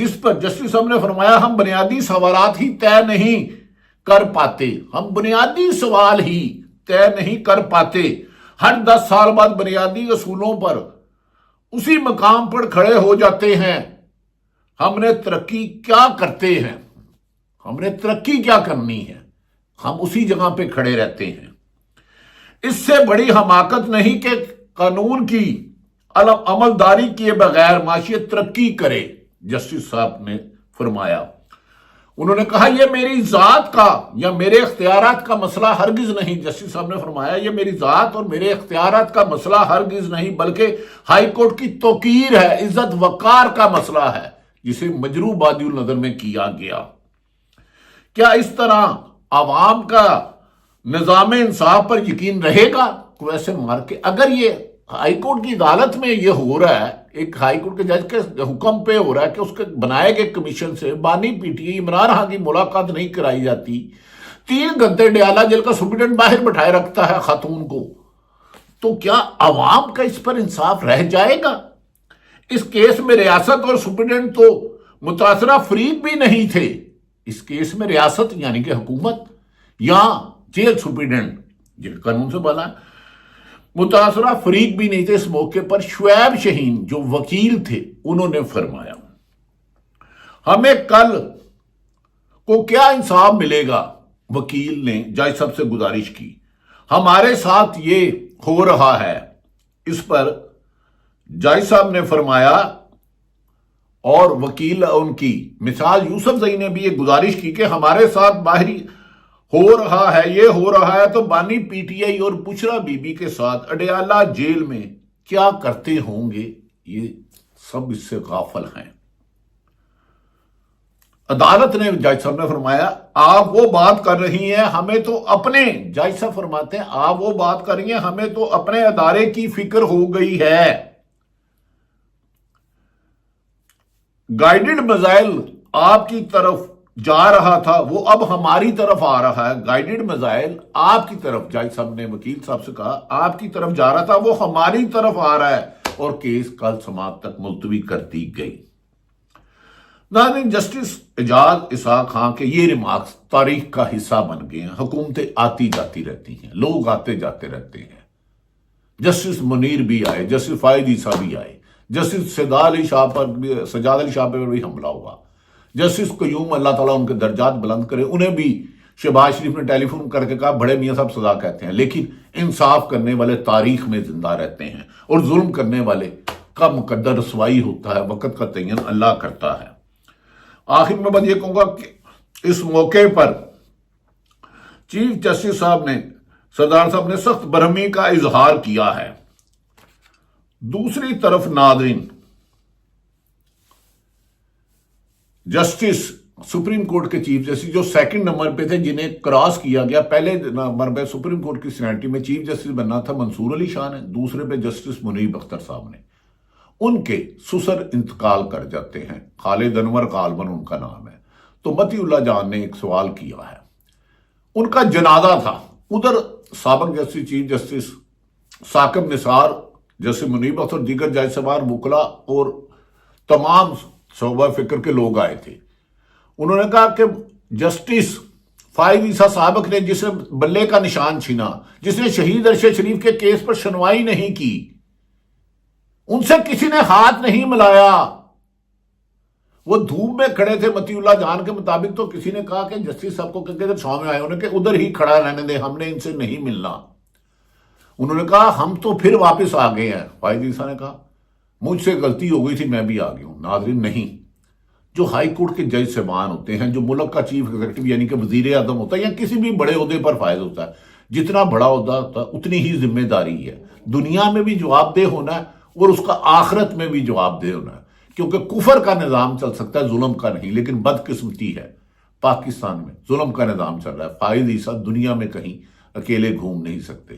جس پر جسٹس صاحب نے فرمایا ہم بنیادی سوالات ہی طے نہیں کر پاتے، ہم بنیادی سوال ہی طے نہیں کر پاتے، ہر 10 سال بعد بنیادی اصولوں پر اسی مقام پر کھڑے ہو جاتے ہیں، ہم نے ترقی کیا کرتے ہیں، ہم نے ترقی کیا کرنی ہے، ہم اسی جگہ پہ کھڑے رہتے ہیں۔ اس سے بڑی حماقت نہیں کہ قانون کی عملداری کیے بغیر معاشیت ترقی کرے، جسٹس صاحب نے فرمایا۔ انہوں نے کہا یہ میری ذات کا یا میرے اختیارات کا مسئلہ ہرگز نہیں، جسٹس صاحب نے فرمایا یہ میری ذات اور میرے اختیارات کا مسئلہ ہرگز نہیں، بلکہ ہائی کورٹ کی توقیر ہے، عزت وقار کا مسئلہ ہے، جسے مجروح بادی النظر میں کیا گیا۔ کیا اس طرح عوام کا نظام انصاف پر یقین رہے گا؟ ویسے مار کے اگر یہ ہائی کورٹ کی عدالت میں یہ ہو رہا ہے، ایک ہائی کورٹ کے جج کے حکم پہ ہو رہا ہے کہ اس کے بنائے گئے کمیشن سے بانی P T I Imran Khan کی ملاقات نہیں کرائی جاتی، 3 گھنٹے ڈیالہ جیل کا سپرنٹینڈنٹ باہر بٹھائے رکھتا ہے خاتون کو، تو کیا عوام کا اس پر انصاف رہ جائے گا؟ اس کیس میں ریاست اور سپرنٹینڈنٹ تو متاثرہ فریق بھی نہیں تھے، اس کیس میں ریاست یعنی کہ حکومت یا جیل سپرنٹینڈنٹ جن قانون سے بنا متاثرہ فریق بھی نہیں تھے۔ اس موقع پر شعیب شہین جو وکیل تھے انہوں نے فرمایا ہمیں کل کو کیا انصاف ملے گا؟ وکیل نے جج صاحب سے گزارش کی، ہمارے ساتھ یہ ہو رہا ہے۔ اس پر جج صاحب نے فرمایا اور وکیل ان کی مثال یوسف زئی نے بھی یہ گزارش کی کہ ہمارے ساتھ باہری ہو رہا ہے، یہ ہو رہا ہے تو بانی پی ٹی آئی اور بشرا بی بی کے ساتھ اڈیالہ جیل میں کیا کرتے ہوں گے؟ یہ سب اس سے غافل ہیں۔ عدالت نے جج صاحب نے فرمایا آپ وہ بات کر رہی ہیں ہمیں تو اپنے، جج صاحب فرماتے ہیں آپ وہ بات کر رہی ہیں ہمیں تو اپنے ادارے کی فکر ہو گئی ہے، گائیڈڈ میزائل آپ کی طرف جا رہا تھا وہ اب ہماری طرف آ رہا ہے، گائیڈڈ میزائل آپ کی طرف، جج صاحب نے وکیل صاحب سے کہا آپ کی طرف جا رہا تھا وہ ہماری طرف آ رہا ہے، اور کیس کل سماعت تک ملتوی کر دی گئی۔ ناظرین، جسٹس اعجاز اسحاق خان کے یہ ریمارکس تاریخ کا حصہ بن گئے ہیں، حکومتیں آتی جاتی رہتی ہیں، لوگ آتے جاتے رہتے ہیں، جسٹس منیر بھی آئے، جسٹس فائد عیسیٰ بھی آئے، جسٹس سجاد علی شاہ پر بھی حملہ ہوا، جسٹس قیوم اللہ تعالیٰ ان کے درجات بلند کرے، انہیں بھی شہباز شریف نے ٹیلی فون کر کے کہا بڑے میاں صاحب سزا کہتے ہیں، لیکن انصاف کرنے والے تاریخ میں زندہ رہتے ہیں، اور ظلم کرنے والے کا مقدر رسوائی ہوتا ہے، وقت کا تعین اللہ کرتا ہے۔ آخر میں بات یہ کہوں گا کہ اس موقع پر چیف جسٹس صاحب نے، سردار صاحب نے سخت برہمی کا اظہار کیا ہے۔ دوسری طرف ناظرین، جسٹس سپریم کورٹ کے چیف جسٹس جو 2 نمبر پہ تھے جنہیں کراس کیا گیا، پہلے نمبر پہ سپریم کورٹ کی سینیٹری میں چیف جسٹس بننا تھا منصور علی شاہ نے، دوسرے پہ جسٹس منیب اختر صاحب نے، ان کے سسر انتقال کر جاتے ہیں، خالد انور غالباً ان کا نام ہے، تو متی اللہ جان نے ایک سوال کیا ہے، ان کا جنازہ تھا، ادھر سابق justice chief justice Saqib Nisar, justice منیب اختر، دیگر جج صاحبان، وکلا اور تمام شعبہ فکر کے لوگ آئے تھے۔ انہوں نے کہا کہ جسٹس فائد عیسیٰ سابق نے جسے بلے کا نشان چھینا، جس نے شہید ارشد شریف کے کیس پر سنوائی نہیں کی، ان سے کسی نے ہاتھ نہیں ملایا، وہ دھوپ میں کھڑے تھے متی اللہ جان کے مطابق، تو کسی نے کہا کہ جسٹس صاحب کو کہ چھاؤں میں آئے، انہوں نے کہ ادھر ہی کھڑا رہنے دے، ہم نے ان سے نہیں ملنا۔ انہوں نے کہا ہم تو پھر واپس آ گئے ہیں۔ فائد عیسیٰ نے کہا مجھ سے غلطی ہو گئی تھی، میں بھی آ گیا ہوں۔ ناظرین، نہیں، جو ہائی کورٹ کے جج صاحبان ہوتے ہیں، جو ملک کا چیف ایگزیکٹو یعنی کہ وزیر اعظم ہوتا ہے یا کسی بھی بڑے عہدے پر فائز ہوتا ہے، جتنا بڑا عہدہ ہوتا ہے اتنی ہی ذمہ داری ہے، دنیا میں بھی جواب دہ ہونا ہے اور اس کا آخرت میں بھی جواب دہ ہونا ہے، کیونکہ کفر کا نظام چل سکتا ہے، ظلم کا نہیں، لیکن بدقسمتی ہے پاکستان میں ظلم کا نظام چل رہا ہے۔ فائد عیسیٰ دنیا میں کہیں اکیلے گھوم نہیں سکتے۔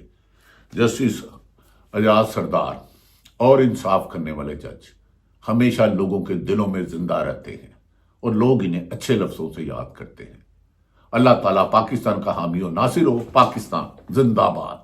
جسٹس اعجاز سردار اور انصاف کرنے والے جج ہمیشہ لوگوں کے دلوں میں زندہ رہتے ہیں اور لوگ انہیں اچھے لفظوں سے یاد کرتے ہیں۔ اللہ تعالیٰ پاکستان کا حامی و ناصر ہو۔ پاکستان زندہ باد۔